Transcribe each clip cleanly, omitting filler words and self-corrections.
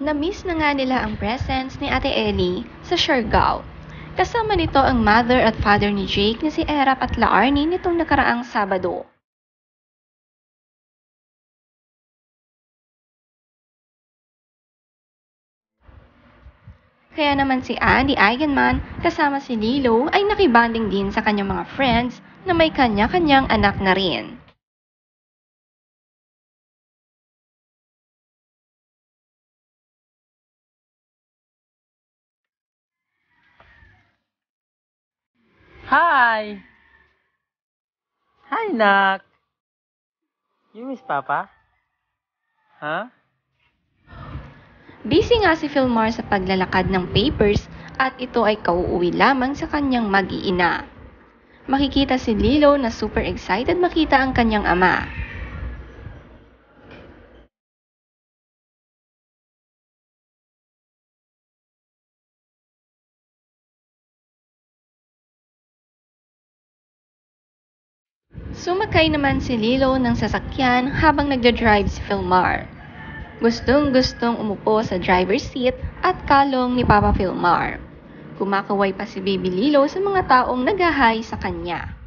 Na-miss na nga nila ang presence ni Ate Ellie sa Siargao. Kasama nito ang mother at father ni Jake na si Erap at Laarni nitong nakaraang Sabado. Kaya naman si Andy Eigenman kasama si Lilo ay nakibanding din sa kanyang mga friends na may kanya-kanyang anak na rin. Hi! Hi, Nak! You miss Papa? Huh? Busy nga si Philmar sa paglalakad ng papers at ito ay kauuwi lamang sa kanyang mag-iina. Makikita si Lilo na super excited makita ang kanyang ama. Sumakay naman si Lilo ng sasakyan habang nagdadrive si Philmar. Gustong-gustong umupo sa driver's seat at kalong ni Papa Philmar. Kumakaway pa si Baby Lilo sa mga taong naghahay sa kanya.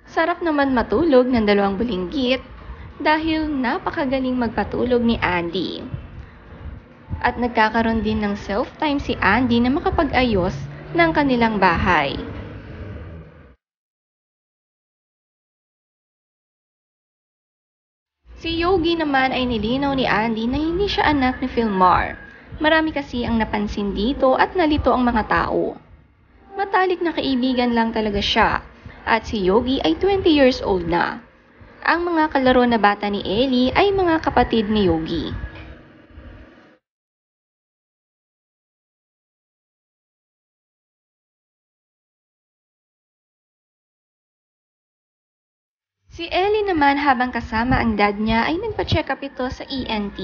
Sarap naman matulog ng dalawang bulinggit dahil napakagaling magpatulog ni Andy. At nagkakaroon din ng self-time si Andy na makapag-ayos ng kanilang bahay. Si Yogi naman ay nilinaw ni Andy na hindi siya anak ni Philmar. Marami kasi ang napansin dito at nalito ang mga tao. Matalik na kaibigan lang talaga siya at si Yogi ay 20 years old na. Ang mga kalaro na bata ni Ellie ay mga kapatid ni Yogi. Si Ellie naman habang kasama ang dad niya ay nagpa-check up ito sa ENT.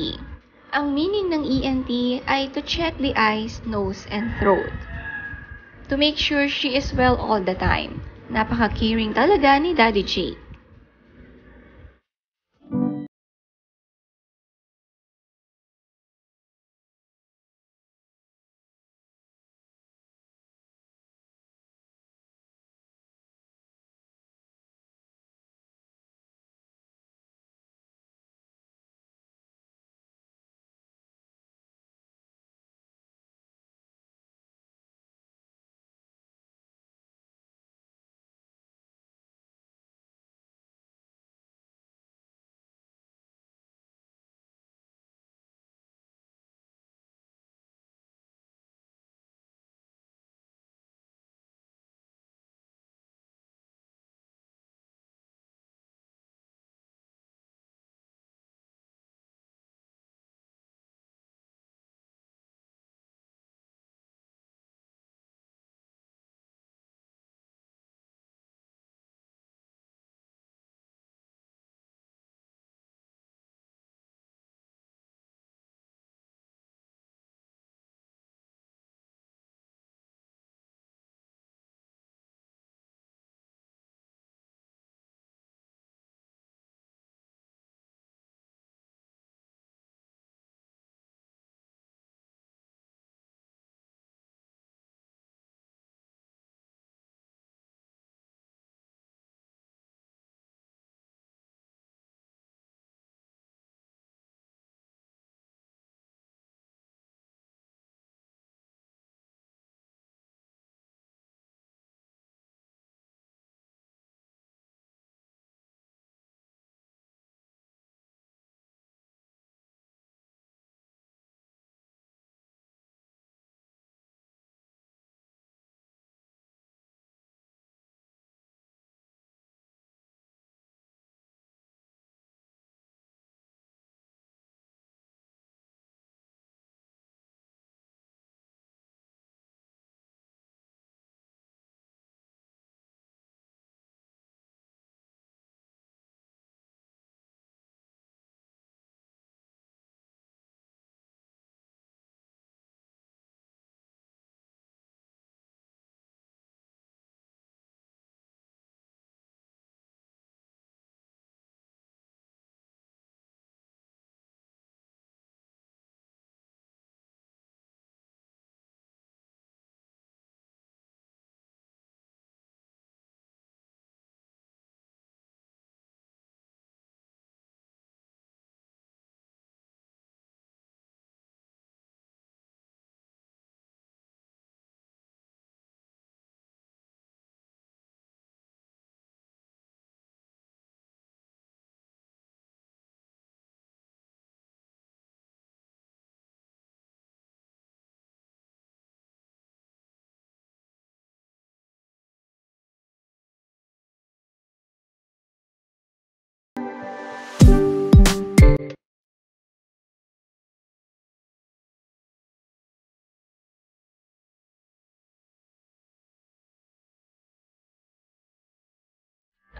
Ang meaning ng ENT ay to check the eyes, nose, and throat. To make sure she is well all the time. Napaka-caring talaga ni Daddy Jake.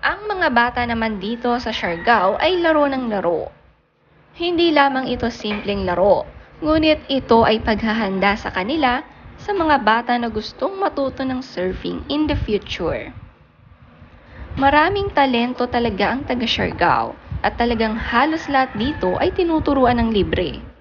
Ang mga bata naman dito sa Siargao ay laro ng laro. Hindi lamang ito simpleng laro, ngunit ito ay paghahanda sa kanila sa mga bata na gustong matuto ng surfing in the future. Maraming talento talaga ang taga Siargao at talagang halos lahat dito ay tinuturuan ng libre.